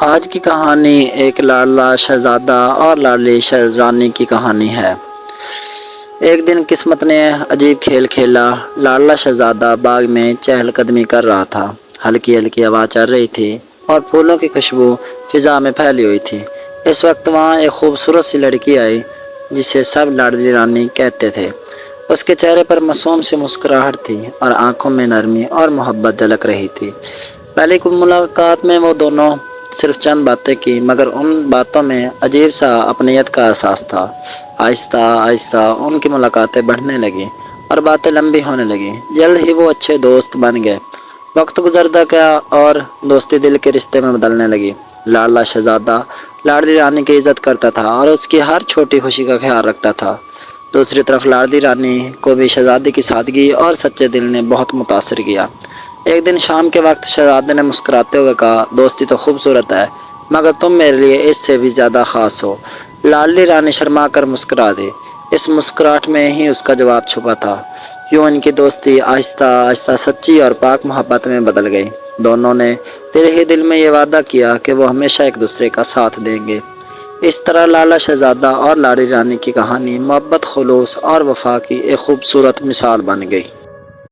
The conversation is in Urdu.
آج کی کہانی ایک لاڈلا شہزادہ اور لاڈلی شہزادی کی کہانی ہے۔ ایک دن قسمت نے عجیب کھیل کھیلا۔ لاڈلا شہزادہ باغ میں چہل قدمی کر رہا تھا۔ ہلکی ہلکی ہوا چل رہی تھی اور پھولوں کی خوشبو فضا میں پھیلی ہوئی تھی۔ اس وقت وہاں ایک خوبصورت سی لڑکی آئی جسے سب لاڈلی رانی کہتے تھے۔ اس کے چہرے پر معصوم سی مسکراہٹ تھی اور آنکھوں میں نرمی اور محبت جھلک رہی تھی۔ پہلی ملاقات میں وہ دونوں صرف چند باتیں کی، مگر ان باتوں میں عجیب سا اپنیت کا احساس تھا۔ آہستہ آہستہ ان کی ملاقاتیں بڑھنے لگیں اور باتیں لمبی ہونے لگیں۔ جلد ہی وہ اچھے دوست بن گئے۔ وقت گزرتا گیا اور دوستی دل کے رشتے میں بدلنے لگی۔ لاڈلا شہزادہ لاڈلی رانی کی عزت کرتا تھا اور اس کی ہر چھوٹی خوشی کا خیال رکھتا تھا۔ دوسری طرف لاڈلی رانی کو بھی شہزادی کی سادگی اور سچے دل نے بہت متاثر کیا۔ ایک دن شام کے وقت شہزادے نے مسکراتے ہوئے کہا، دوستی تو خوبصورت ہے، مگر تم میرے لیے اس سے بھی زیادہ خاص ہو۔ لاڈلی رانی شرما کر مسکرا دی۔ اس مسکراہٹ میں ہی اس کا جواب چھپا تھا۔ یوں ان کی دوستی آہستہ آہستہ سچی اور پاک محبت میں بدل گئی۔ دونوں نے دل ہی دل میں یہ وعدہ کیا کہ وہ ہمیشہ ایک دوسرے کا ساتھ دیں گے۔ اس طرح لاڈلا شہزادہ اور لاڈلی رانی کی کہانی محبت، خلوص اور وفا کی ایک خوبصورت مثال بن گئی۔